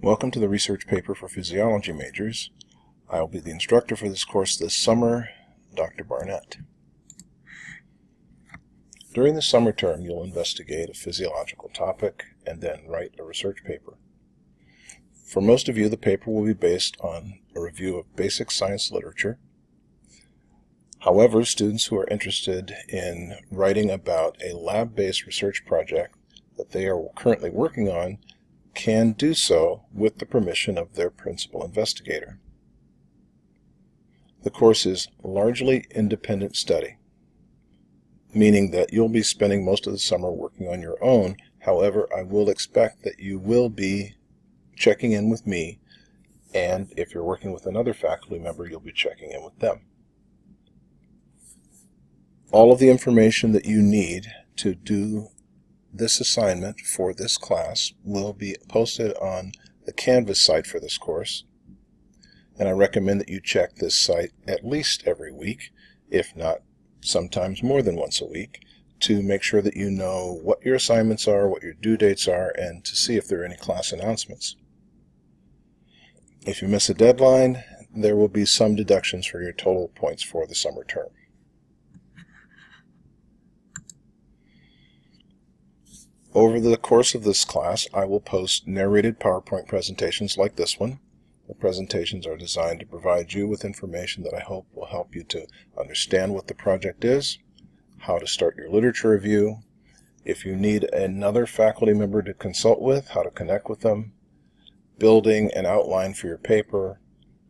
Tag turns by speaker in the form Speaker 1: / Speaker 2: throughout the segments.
Speaker 1: Welcome to the research paper for physiology majors. I will be the instructor for this course this summer, Dr. Barnett. During the summer term, you'll investigate a physiological topic and then write a research paper. For most of you, the paper will be based on a review of basic science literature. However, students who are interested in writing about a lab-based research project that they are currently working on can do so with the permission of their principal investigator. The course is largely independent study, meaning that you'll be spending most of the summer working on your own. However, I will expect that you will be checking in with me, and if you're working with another faculty member, you'll be checking in with them. All of the information that you need to do this assignment for this class will be posted on the Canvas site for this course, and I recommend that you check this site at least every week, if not sometimes more than once a week, to make sure that you know what your assignments are, what your due dates are, and to see if there are any class announcements. If you miss a deadline, there will be some deductions for your total points for the summer term. Over the course of this class, I will post narrated PowerPoint presentations like this one. The presentations are designed to provide you with information that I hope will help you to understand what the project is, how to start your literature review, if you need another faculty member to consult with, how to connect with them, building an outline for your paper,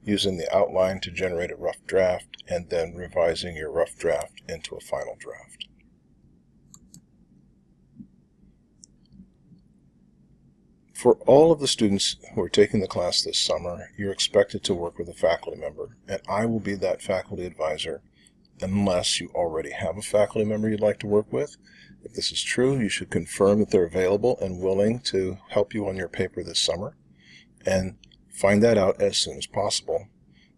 Speaker 1: using the outline to generate a rough draft, and then revising your rough draft into a final draft. For all of the students who are taking the class this summer, you're expected to work with a faculty member, and I will be that faculty advisor unless you already have a faculty member you'd like to work with. If this is true, you should confirm that they're available and willing to help you on your paper this summer, and find that out as soon as possible.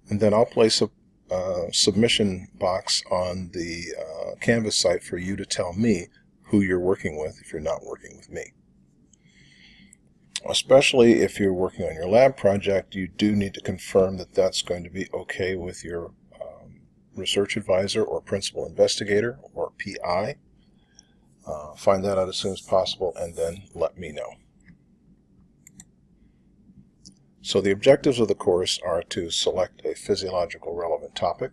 Speaker 1: And then I'll place a submission box on the Canvas site for you to tell me who you're working with if you're not working with me. Especially if you're working on your lab project, you do need to confirm that that's going to be okay with your research advisor or principal investigator or PI. Find that out as soon as possible and then let me know. So the objectives of the course are to select a physiological relevant topic,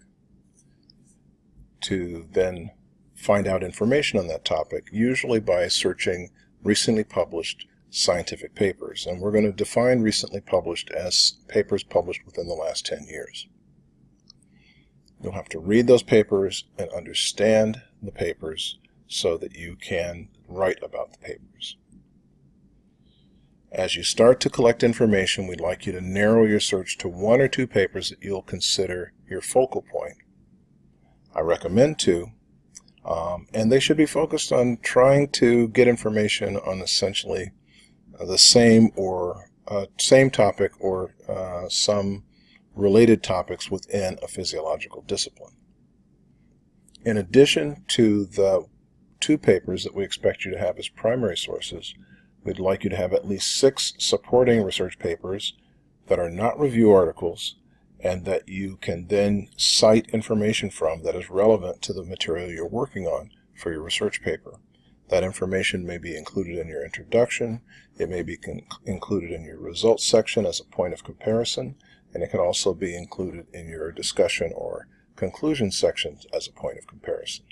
Speaker 1: to then find out information on that topic, usually by searching recently published scientific papers, and we're going to define recently published as papers published within the last 10 years. You'll have to read those papers and understand the papers so that you can write about the papers. As you start to collect information, we'd like you to narrow your search to one or two papers that you'll consider your focal point. I recommend two, and they should be focused on trying to get information on essentially the same topic or some related topics within a physiological discipline. In addition to the two papers that we expect you to have as primary sources, we'd like you to have at least 6 supporting research papers that are not review articles and that you can then cite information from that is relevant to the material you're working on for your research paper. That information may be included in your introduction, it may be included in your results section as a point of comparison, and it can also be included in your discussion or conclusion sections as a point of comparison.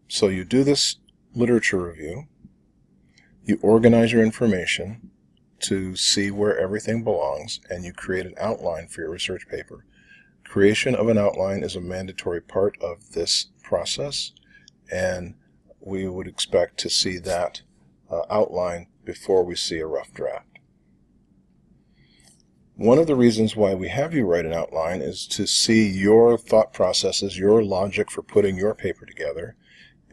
Speaker 1: So you do this literature review, you organize your information to see where everything belongs, and you create an outline for your research paper. Creation of an outline is a mandatory part of this process, and we would expect to see that outline before we see a rough draft. One of the reasons why we have you write an outline is to see your thought processes, your logic for putting your paper together,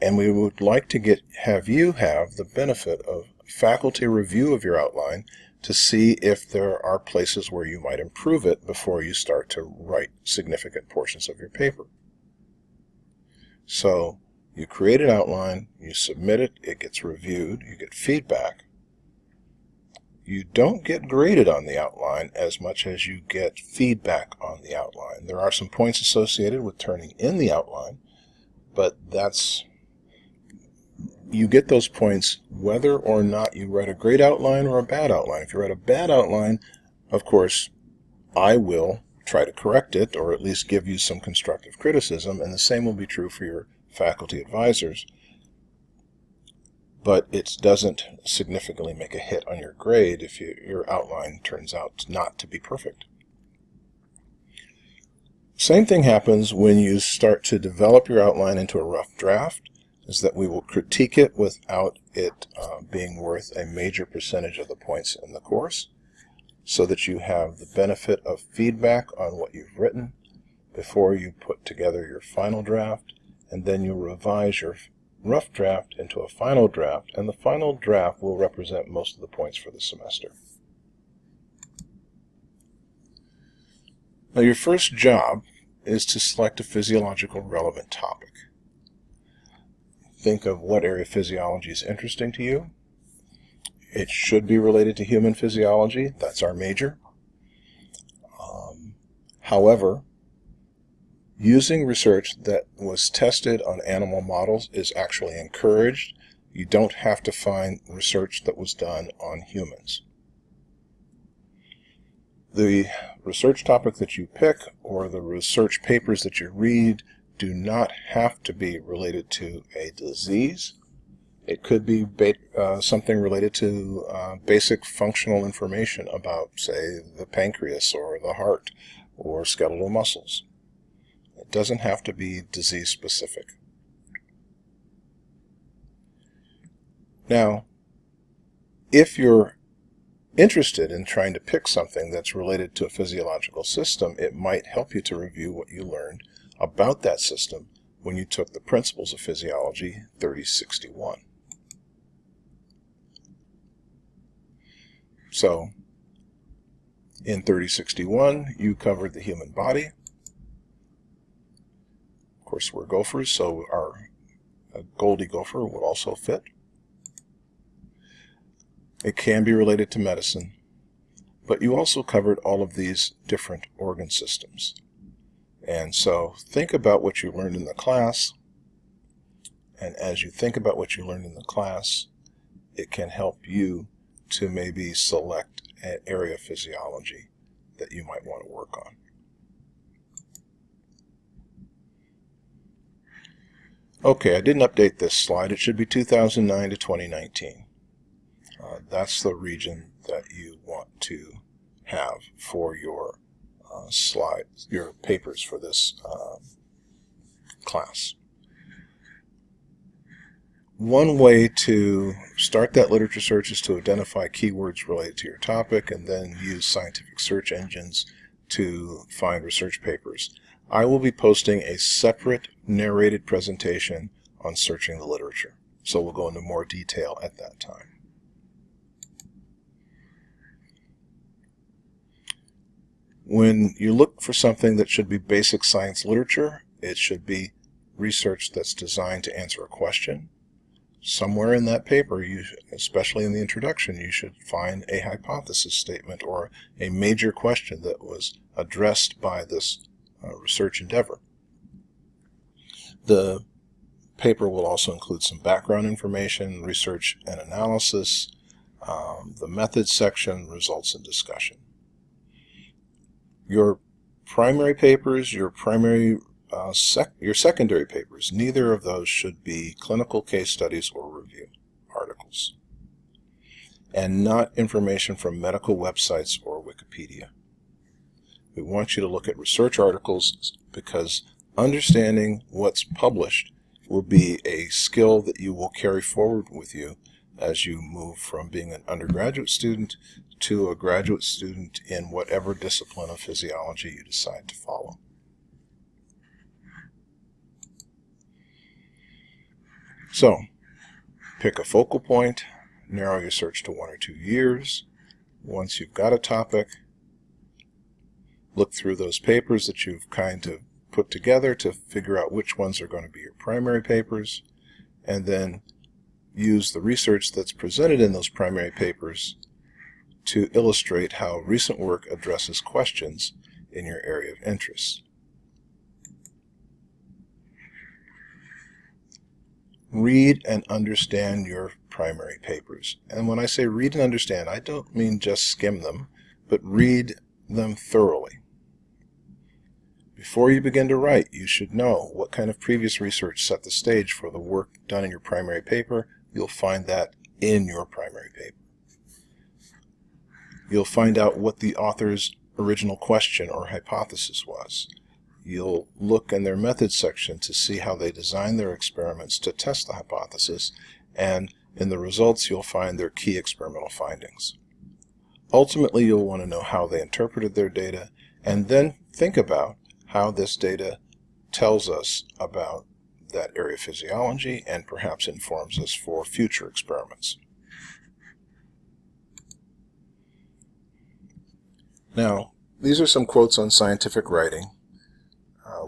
Speaker 1: and we would like to have you have the benefit of faculty review of your outline to see if there are places where you might improve it before you start to write significant portions of your paper. So you create an outline, you submit it, it gets reviewed, you get feedback, you don't get graded on the outline as much as you get feedback on the outline. There are some points associated with turning in the outline, but you get those points whether or not you write a great outline or a bad outline. If you write a bad outline, of course, I will try to correct it or at least give you some constructive criticism, and the same will be true for your faculty advisors. But it doesn't significantly make a hit on your grade if your outline turns out not to be perfect. Same thing happens when you start to develop your outline into a rough draft, is that we will critique it without it being worth a major percentage of the points in the course, so that you have the benefit of feedback on what you've written before you put together your final draft, and then you revise your rough draft into a final draft, and the final draft will represent most of the points for the semester. Now, your first job is to select a physiological relevant topic. Think of what area of physiology is interesting to you. It should be related to human physiology. That's our major. However, using research that was tested on animal models is actually encouraged. You don't have to find research that was done on humans. The research topic that you pick or the research papers that you read do not have to be related to a disease. It could be something related to basic functional information about, say, the pancreas or the heart or skeletal muscles. It doesn't have to be disease specific. Now, if you're interested in trying to pick something that's related to a physiological system, it might help you to review what you learned about that system when you took the Principles of Physiology 3061. So, in 3061, you covered the human body. Of course, we're gophers, so our Goldie gopher will also fit. It can be related to medicine, but you also covered all of these different organ systems. And so think about what you learned in the class, and as you think about what you learned in the class, it can help you to maybe select an area of physiology that you might want to work on. Okay, I didn't update this slide. It should be 2009 to 2019. That's the region that you want to have for your slides, your papers for this class. One way to start that literature search is to identify keywords related to your topic and then use scientific search engines to find research papers. I will be posting a separate narrated presentation on searching the literature, so we'll go into more detail at that time. When you look for something that should be basic science literature, it should be research that's designed to answer a question. Somewhere in that paper, especially in the introduction, you should find a hypothesis statement or a major question that was addressed by this research endeavor. The paper will also include some background information, research and analysis, the methods section, results and discussion. Your primary papers, your secondary papers, neither of those should be clinical case studies or review articles, and not information from medical websites or Wikipedia. We want you to look at research articles because understanding what's published will be a skill that you will carry forward with you as you move from being an undergraduate student to a graduate student in whatever discipline of physiology you decide to follow. So, pick a focal point, narrow your search to 1 or 2 years. Once you've got a topic, look through those papers that you've kind of put together to figure out which ones are going to be your primary papers, and then use the research that's presented in those primary papers to illustrate how recent work addresses questions in your area of interest. Read and understand your primary papers. And when I say read and understand, I don't mean just skim them, but read them thoroughly. Before you begin to write, you should know what kind of previous research set the stage for the work done in your primary paper. You'll find that in your primary paper. You'll find out what the author's original question or hypothesis was. You'll look in their methods section to see how they designed their experiments to test the hypothesis, and in the results you'll find their key experimental findings. Ultimately, you'll want to know how they interpreted their data, and then think about how this data tells us about that area of physiology and perhaps informs us for future experiments. Now, these are some quotes on scientific writing.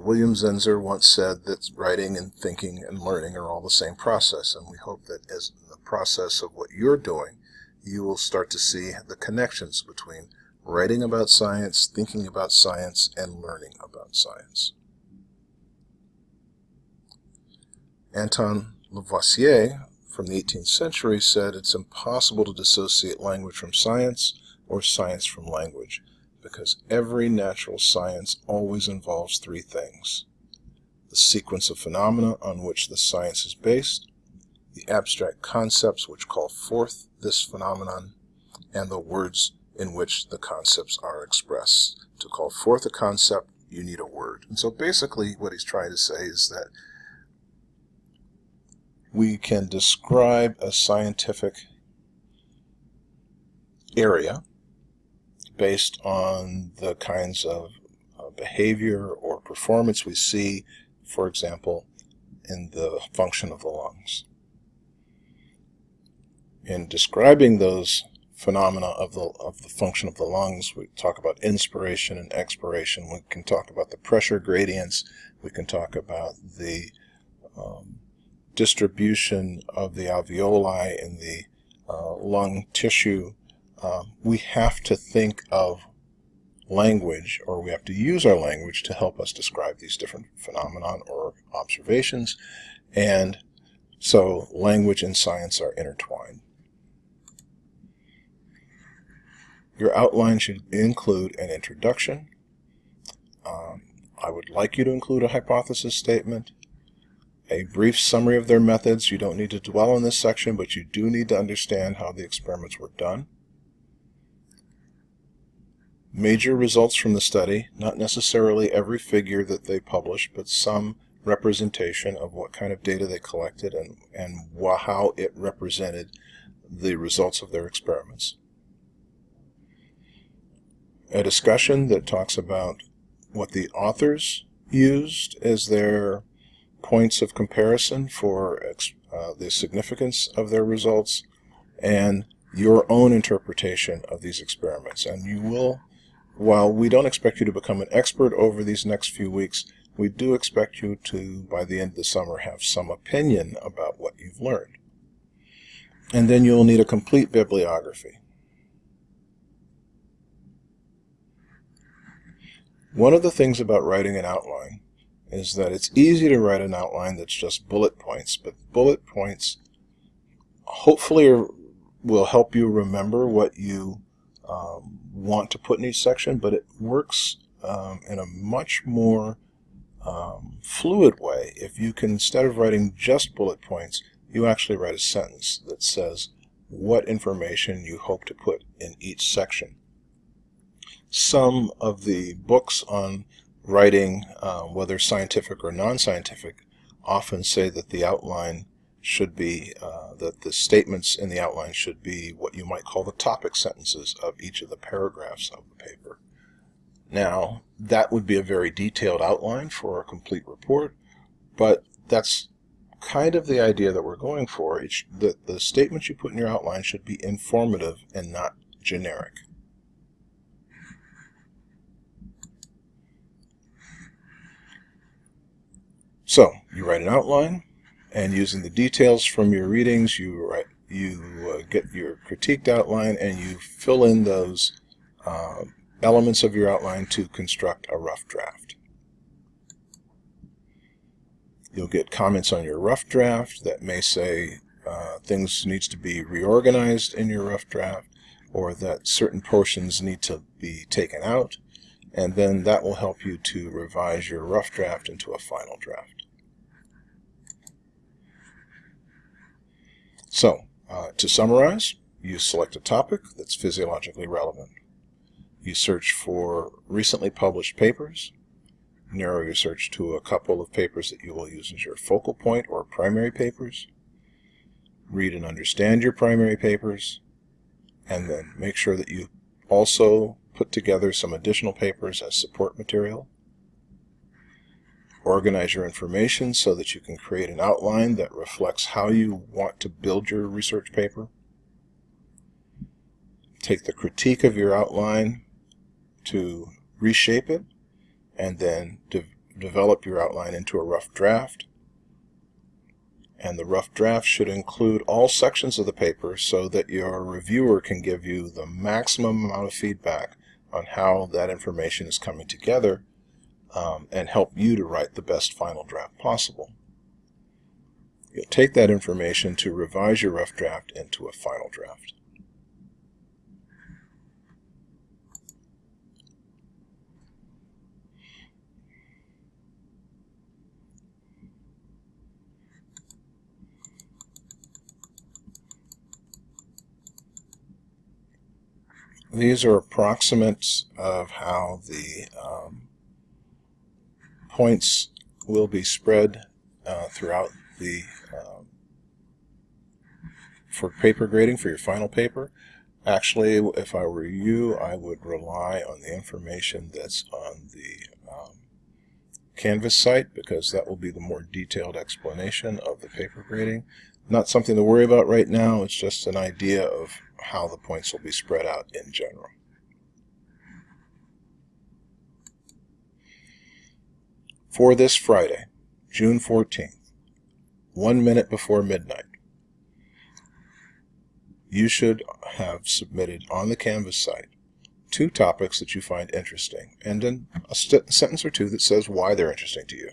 Speaker 1: William Zinsser once said that writing and thinking and learning are all the same process, and we hope that as the process of what you're doing, you will start to see the connections between writing about science, thinking about science, and learning about science. Anton Lavoisier from the 18th century said it's impossible to dissociate language from science or science from language, because every natural science always involves three things: the sequence of phenomena on which the science is based, the abstract concepts which call forth this phenomenon, and the words in which the concepts are expressed. To call forth a concept, you need a word. And so basically what he's trying to say is that we can describe a scientific area based on the kinds of behavior or performance we see, for example, in the function of the lungs. In describing those phenomena of the function of the lungs, we talk about inspiration and expiration. We can talk about the pressure gradients. We can talk about the distribution of the alveoli in the lung tissue. We have to think of language, or we have to use our language to help us describe these different phenomena or observations, and so language and science are intertwined. Your outline should include an introduction. I would like you to include a hypothesis statement, a brief summary of their methods. You don't need to dwell on this section, but you do need to understand how the experiments were done. Major results from the study, not necessarily every figure that they published, but some representation of what kind of data they collected and how it represented the results of their experiments. A discussion that talks about what the authors used as their points of comparison for the significance of their results, and your own interpretation of these experiments. And you will, while we don't expect you to become an expert over these next few weeks, we do expect you to, by the end of the summer, have some opinion about what you've learned. And then you'll need a complete bibliography. One of the things about writing an outline is that it's easy to write an outline that's just bullet points, but bullet points hopefully will help you remember what you want to put in each section, but it works in a much more fluid way if you can, instead of writing just bullet points, you actually write a sentence that says what information you hope to put in each section. Some of the books on writing, whether scientific or non-scientific, often say that the outline should be, that the statements in the outline should be what you might call the topic sentences of each of the paragraphs of the paper. Now, that would be a very detailed outline for a complete report, but that's kind of the idea that we're going for. The statements you put in your outline should be informative and not generic. So, you write an outline, and using the details from your readings, you you get your critiqued outline and you fill in those elements of your outline to construct a rough draft. You'll get comments on your rough draft that may say things needs to be reorganized in your rough draft, or that certain portions need to be taken out, and then that will help you to revise your rough draft into a final draft. So, to summarize, you select a topic that's physiologically relevant. You search for recently published papers. Narrow your search to a couple of papers that you will use as your focal point or primary papers. Read and understand your primary papers, and then make sure that you also put together some additional papers as support material. Organize your information so that you can create an outline that reflects how you want to build your research paper. Take the critique of your outline to reshape it, and then develop your outline into a rough draft. And the rough draft should include all sections of the paper so that your reviewer can give you the maximum amount of feedback on how that information is coming together, and help you to write the best final draft possible. You'll take that information to revise your rough draft into a final draft. These are approximates of how the points will be spread throughout the for paper grading for your final paper. Actually, if I were you, I would rely on the information that's on the Canvas site, because that will be the more detailed explanation of the paper grading. Not something to worry about right now, it's just an idea of how the points will be spread out in general. For this Friday, June 14th, 1 minute before midnight, you should have submitted on the Canvas site 2 topics that you find interesting, and then a sentence or 2 that says why they're interesting to you.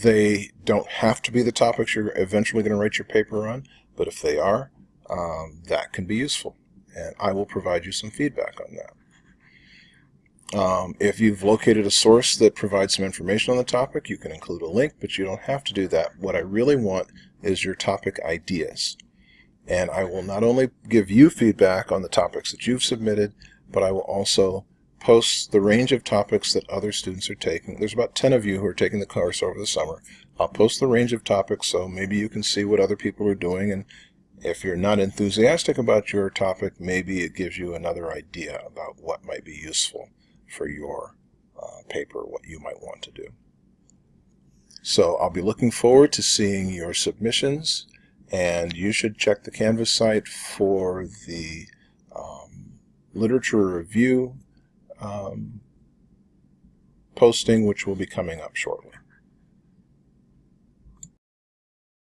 Speaker 1: They don't have to be the topics you're eventually going to write your paper on, but if they are, that can be useful, and I will provide you some feedback on that. If you've located a source that provides some information on the topic, you can include a link, but you don't have to do that. What I really want is your topic ideas. And I will not only give you feedback on the topics that you've submitted, but I will also post the range of topics that other students are taking. There's about 10 of you who are taking the course over the summer. I'll post the range of topics so maybe you can see what other people are doing, and if you're not enthusiastic about your topic, maybe it gives you another idea about what might be useful for your paper, what you might want to do. So I'll be looking forward to seeing your submissions, and you should check the Canvas site for the literature review posting, which will be coming up shortly.